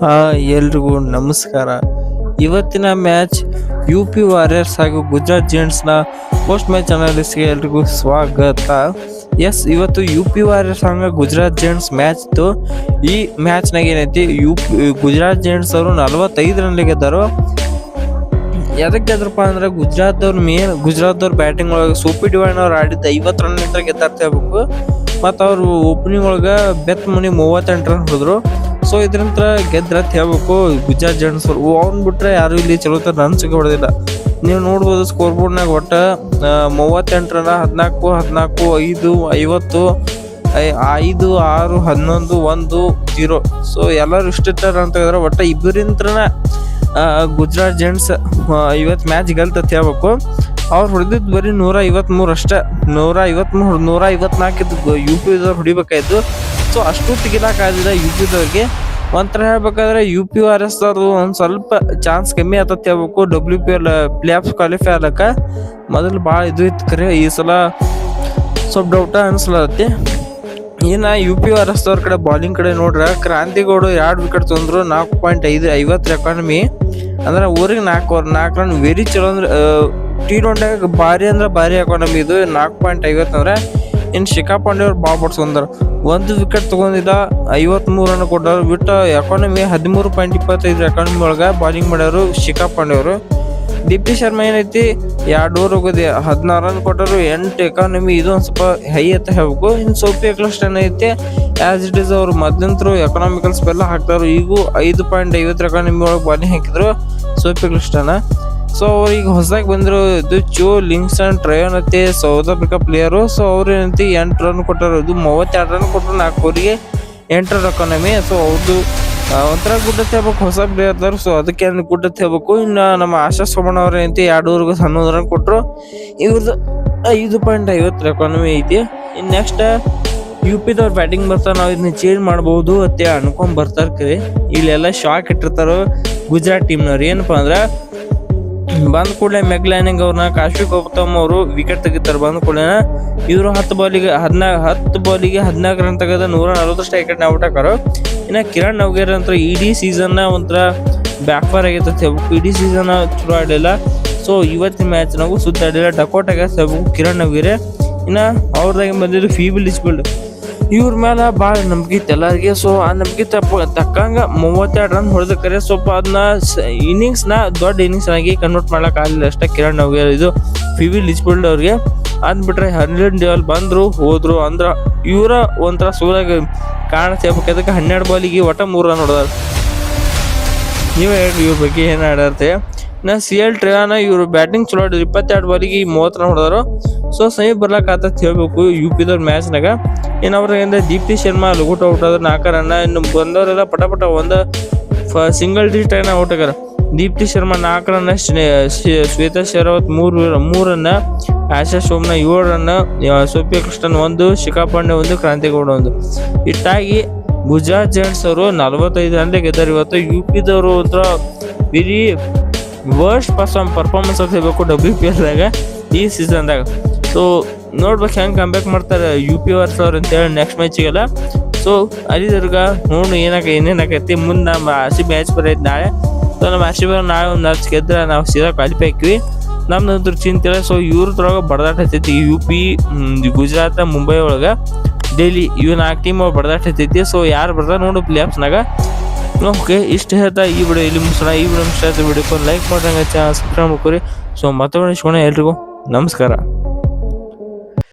ಹಾ, ಎಲ್ರಿಗೂ ನಮಸ್ಕಾರ. ಇವತ್ತಿನ ಮ್ಯಾಚ್ UP ವಾರಿಯರ್ಸ್ ಹಾಗೂ ಗುಜರಾತ್ ಜೈಂಟ್ಸ್ನ ಪೋಸ್ಟ್ ಮ್ಯಾಚ್ ಅನಾಲಿಸ್ಗೆ ಎಲ್ರಿಗೂ ಸ್ವಾಗತ. ಎಸ್, ಇವತ್ತು UP ವಾರಿಯರ್ಸ್ ಹಾಗೂ ಗುಜರಾತ್ ಜೈಂಟ್ಸ್ ಮ್ಯಾಚ್ ಇತ್ತು. ಈ ಮ್ಯಾಚ್ನಾಗ ಏನೈತಿ, ಗುಜರಾತ್ ಜೈಂಟ್ಸ್ ಅವರು 45 ರನ್ ಗೆದ್ದಾರು. ಎದಕ್ಕೆ ಗೆದ್ರಪ್ಪ ಅಂದ್ರೆ ಗುಜರಾತ್ ಬ್ಯಾಟಿಂಗ್ ಒಳಗೆ ಸೋಪಿ ಡಿವೈನ್ ಅವ್ರು ಆಡಿದ್ದು 50 ರನ್ ನಿಂತ ಗೆದ್ದಾರ್ತ ಹೇಳ್ಬೇಕು. ಮತ್ತು ಅವ್ರು ಓಪನಿಂಗ್ ಒಳಗೆ ಬೆತ್ ಮುನಿ 38 ರನ್ ಹೊಡೆದ್ರು. ಸೊ ಇದ್ರಂತ ಗೆದ್ರತ್ ಹೇಳ್ಬೇಕು ಗುಜರಾತ್ ಜೈಂಟ್ಸ್ ಅವ್ರು. ಅವ್ನ್ ಬಿಟ್ರೆ ಯಾರು ಇಲ್ಲಿ ಚಲೋ ರನ್ಸ್ ಹೊಡೆದಿಲ್ಲ. ನೀವು ನೋಡ್ಬೋದು ಸ್ಕೋರ್ ಬೋರ್ಡ್ನಾಗ ಒಟ್ಟ 38 ರನ್, 14, 5, 50, 5, 6, 11, 1, 0. ಸೊ ಎಲ್ಲರೂ ಇಷ್ಟ ರನ್ ತೆಗೆದ್ರೆ ಒಟ್ಟ ಇಬ್ಬರಿಂತ್ರನ ಗುಜರಾತ್ ಜೈಂಟ್ಸ್ ಇವತ್ತು ಮ್ಯಾಚ್ ಗೆಲ್ತತ್ ಹೇಳ್ಬೇಕು. ಅವ್ರು ಹೊಡೆದಿದ್ದು ಬರೀ 153 ಅಷ್ಟೇ. 154 UP ಹೊಡಿಬೇಕಾಯ್ತು. ಸೊ ಅಷ್ಟು ತೆಗಿಲಾಕಾಗಿಲ್ಲ UP ಒಂಥರ ಹೇಳ್ಬೇಕಾದ್ರೆ UP ವಾರಿಯರ್ಸ್ ಅವ್ರದ್ದು ಒಂದು ಸ್ವಲ್ಪ ಚಾನ್ಸ್ ಕಮ್ಮಿ ಆತತ್ ಹೇಳ್ಬೇಕು. WPL ಪ್ಲೇ ಆಫ್ ಕ್ವಾಲಿಫೈ ಆಗ್ಲಕ್ಕ ಮೊದಲು ಭಾಳ ಇದು ಇತ್ತು. ಖರೆ ಈ ಸಲ ಸ್ವಲ್ಪ ಡೌಟ ಅನ್ಸ್ಲತ್ತಿ. ಇನ್ನು UP ವಾರಿಯರ್ಸ್ ಅವ್ರ ಕಡೆ ಬಾಲಿಂಗ್ ಕಡೆ ನೋಡ್ರೆ ಕ್ರಾಂತಿಗೌಡ 2 ವಿಕೆಟ್ ತಂದ್ರು. 4.50 ಎಕಾನಮಿ ಅಂದ್ರೆ ಊರಿಗೆ 4 ರನ್ ವೆರಿ ಚಲೋ. ಅಂದ್ರೆ T20 ಭಾರಿ ಅಂದ್ರೆ ಭಾರಿ ಎಕಾನಮಿ ಇದು. 4.50 ಅಂದ್ರೆ ಇನ್ನು ಶಿಖಾ ಪಾಂಡೆ ಅವ್ರು ಭಾಳ ಬಡ್ಸ್ಕೊಂಡಾರ. 1 ವಿಕೆಟ್ ತಗೊಂಡಿದ್ದ 53 ರನ್ ಕೊಟ್ಟರು. ಬಿಟ್ಟು ಎಕಾನಮಿ 13.25 ಎಕಾನಮಿ ಒಳಗೆ ಬಾಲಿಂಗ್ ಮಾಡ್ಯಾರು ಶಿಖಾ ಪಾಂಡೆ ಅವರು. ದೀಪ್ತಿ ಶರ್ಮಾ ಏನೈತಿ 2 ಓವರ್ ಹೋಗೋದೆ 16 ರನ್ ಕೊಟ್ಟರು, 8 ಎಕಾನಮಿ. ಇದು ಒಂದು ಸ್ವಲ್ಪ ಹೈ ಅಂತ ಹೇಳ್ಬೇಕು. ಇನ್ನು ಸೋಫಿ ಎಕ್ಲಸ್ಟ್ ಏನೈತಿ ಆಸ್ ಇಟ್ ಇಸ್ ಅವ್ರು ಮೊದ್ಲಂತರು ಎಕನಾಮಿಕಲ್ ಸ್ಪೆಲ್ಲ ಹಾಕ್ತಾರು. ಈಗೂ 5.50 ಎಕಾನಮಿ ಒಳಗೆ ಬಾಲಿಂಗ್ ಹಾಕಿದ್ರು ಸೋಫಿ ಎಕ್ಲಸ್ಟನ. ಸೊ ಅವ್ರಿಗೆ ಹೊಸದಾಗಿ ಬಂದರು ಇದು ಚೋ ಲಿಂಗ್ಸನ್ ಟ್ರಯೋನ್ ಐತಿ ಸೌತ್ ಆಫ್ರಿಕಾ ಪ್ಲೇಯರು. ಸೊ ಅವ್ರು ಏನಂತಿ 8 ರನ್ ಕೊಟ್ಟರು. ಇದು 32 ರನ್ ಕೊಟ್ಟರು 4 ಓವರಿಗೆ 8 ರನ್ ಎಕಾನಮಿ. ಸೊ ಅವ್ರದ್ದು ಒಂಥರ ಗುಡ್ಡತ್ ಹೇಳ್ಬೇಕು, ಹೊಸ ಪ್ಲೇಯರ್ ಅದಾರು. ಸೊ ಅದಕ್ಕೆ ಗುಡ್ಡತ್ ಹೇಳ್ಬೇಕು. ಇನ್ನು ನಮ್ಮ ಆಶಾ ಸೋಮಣ್ಣ ಅವ್ರ ಏನಂತಿ 2 ಓವರ್ಗೆ 11 ರನ್ ಕೊಟ್ಟರು. ಇವ್ರದ್ದು 5.50 ಎಕಾನಮಿ ಐತಿ. ಇನ್ನು ನೆಕ್ಸ್ಟ್ UPದವ್ರು ಬ್ಯಾಟಿಂಗ್ ಬರ್ತಾರೆ. ನಾವು ಇದನ್ನ ಚೇಂಜ್ ಮಾಡ್ಬೋದು ಅಂತ ಅನ್ಕೊಂಡ್ ಬರ್ತಾರೆ. ಕರೆ ಇಲ್ಲೆಲ್ಲ ಶಾಕ್ ಇಟ್ಟಿರ್ತಾರೋ ಗುಜರಾತ್ ಟೀಮ್ನವ್ರು. ಏನಪ್ಪಾ ಅಂದ್ರೆ ಬಂದ ಕೂಡಲೇ ಮೆಗ್ಲಾನಿಂಗ್ ಅವ್ರನ್ನ ಕಾಶ್ವಿ ಗೌತಮ್ ಅವರು ವಿಕೆಟ್ ತೆಗಿತಾರೆ. ಬಂದ ಕೂಡಲೇ ಇವರು 10 ಬಾಲಿಗೆ 14 ರನ್ ತೆಗೆದ 140 ವಿಕೆಟ್ ಔಟ್ ಹಾಕಾರು. ಇನ್ನು ಕಿರಣ್ ನವಗೇರ್ ಅಂತ ಇಡೀ ಸೀಸನ್ ಒಂಥರ ಬ್ಯಾಕ್ ಫೈರ್ ಆಗೈತೆ. ಇಡೀ ಸೀಸನ್ ಚಲೋ ಆಡಿಲ್ಲ. ಸೊ ಇವತ್ತಿನ ಮ್ಯಾಚ್ ನಾವು ಸುತ್ತ ಆಡಿಲ್ಲ. ಡಕೌಟ್ ಆಗ್ಯಾರ ಕಿರಣ್ ನವಗೇರೆ. ಇನ್ನು ಅವ್ರದಾಗ ಬಂದಿದ್ದು ಫೀಬಲ್ ಡಿಸ್ಬಿಲ್ಡ್. ಇವ್ರ ಮೇಲೆ ಭಾಳ ನಂಬಿಕೆ ಇತ್ತು ಎಲ್ಲರಿಗೆ. ಸೊ ಆ ನಂಬಿಕೆ ತಕ್ಕಂಗ 32 ರನ್ ಹೊಡೆದಕ್ಕರೆ ಸ್ವಲ್ಪ ಅದನ್ನ ಇನ್ನಿಂಗ್ಸ್ನ ದೊಡ್ಡ ಇನ್ನಿಂಗ್ಸ್ ಆಗಿ ಕನ್ವರ್ಟ್ ಮಾಡಕ್ ಆಗಲಿಲ್ಲ ಅಷ್ಟೇ ಕಿರಣ್ ನವಗೇರ್. ಇದು ಫಿವಿಲ್ ಡಿಸ್ಬಿಲ್ಡ್ ಅವ್ರಿಗೆ ಅಂದ್ಬಿಟ್ರೆ 100 ಲೆವೆಲ್ ಬಂದ್ರು ಹೋದ್ರು ಅಂದ್ರೆ ಇವರ ಒಂಥರ ಸೋಲಾಗಿ ಕಾಣಿಸ್ತೇಬೇಕು. ಅದಕ್ಕೆ 12 ಬಾಲಿಗೆ ಒಟ್ಟ 3 ರನ್ ಹೊಡೆದಾರ. ನೀವೇ ಹೇಳ್ರಿ ಇವ್ರ ಬಗ್ಗೆ ಏನು ಆಡಾರ್ತೆ. ನಾ CL ಟ್ರೇನ ಇವರು ಬ್ಯಾಟಿಂಗ್ ಚಲೋ ಆಡಿದ್ರು. 22 ಬಾಲಿಗೆ 30 ರನ್ ಹೊಡೆದಾರು. ಸೊ ಸಮೀಪ ಬರ್ಲಾಕ ಆತತ್ ಹೇಳ್ಬೇಕು UPದವ್ರ ಮ್ಯಾಚ್ನಾಗ. ಇನ್ನು ಅವ್ರಿಂದ ದೀಪ್ತಿ ಶರ್ಮಾ ಲಘುಟ್ ಔಟ್ ಆದ್ರೆ 4 ರನ್. ಇನ್ನು ಬಂದವರೆಲ್ಲ ಪಟ ಒಂದು ಸಿಂಗಲ್ ಡಿಜಿಟ್ ಔಟ್ ಆಗ್ಯಾರ. ದೀಪ್ತಿ ಶರ್ಮಾ 4 ರನ್, ಶ್ವೇತಾ ಶೆರಾವತ್ 3 ರನ್, ಆಶಾ ಸೋಮ್ನ 7 ರನ್, ಸೋಫಿಯಾ ಕೃಷ್ಣನ್ 1, ಶಿಖಾ ಪಾಂಡೆ 1, ಕ್ರಾಂತಿಗೌಡ 1. ಇಟ್ಟಾಗಿ ಗುಜರಾತ್ ಜೈಂಟ್ಸ್ ಅವರು 45 ರನ್ ಗೆದ್ದಾರೆ. ಇವತ್ತು UPದವರು ಒಂಥರ ವೆರಿ ವರ್ಸ್ಟ್ ಪರ್ಫಾರ್ಮೆನ್ಸ್ ಅಂತ ಹೇಳ್ಬೇಕು WPLದಾಗ ಈ ಸೀಸನ್ದಾಗ. ಸೊ ನೋಡ್ಬೇಕು ಹೆಂಗೆ ಕಂಬ್ಯಾಕ್ ಮಾಡ್ತಾರೆ UP ವಾರಿಯರ್ಸ್ ಅವ್ರು ಅಂತೇಳಿ ನೆಕ್ಸ್ಟ್ ಮ್ಯಾಚಿಗೆಲ್ಲ. ಸೊ ಅಲ್ಲಿದ್ರಾಗ ನೋಡಿ ಏನೇನಾಗೈತಿ ಮುಂದೆ. ನಮ್ಮ RCB ಮ್ಯಾಚ್ ಬರೈತಿ ನಾಳೆ. ಸೊ ನಮ್ಮ RCB ನಾಳೆ ಒಂದು ಮ್ಯಾಚ್ ಗೆದ್ರೆ ನಾವು ಸೀದಾ ಕ್ವಾಲಿಫೈ ಆಕ್ಕಿವಿ. ನಮ್ದಂತೂ ಚಿಂತಿಲ್ಲ. ಸೊ ಇವ್ರದ್ರೊಳಗೆ ಬಡದಾಟ ಹತ್ತೈತಿ UP, ಗುಜರಾತ್, ಮುಂಬೈ ಒಳಗೆ ಡೈಲಿ ಇವು 4 ಟೀಮ್ ಬಡದಾಟ ಹತ್ತೈತಿ. ಸೊ ಯಾರು ಬರ್ತಾರೆ ನೋಡು ಪ್ಲೇ ಆಫ್ಸ್ನಾಗ. ಓಕೆ, ಇಷ್ಟು ಹೇಳ್ತಾ ಈ ವಿಡಿಯೋ ಇಲ್ಲಿ ಮುಗಿಸೋಣ. ಈ ವಿಡಿಯೋ ಇಷ್ಟ ಆಯ್ತು ವಿಡಿಯೋಕ್ಕೆ ಲೈಕ್ ಮಾಡ್ದಂಗೆ ಚಾನಲ್ ಸಬ್ಸ್ಕ್ರೈಬ್ ಮಾಡ್ಕೊರಿ. ಸೊ ಮತ್ತೊಮ್ಮೆ ಎಲ್ರಿಗೂ ನಮಸ್ಕಾರ.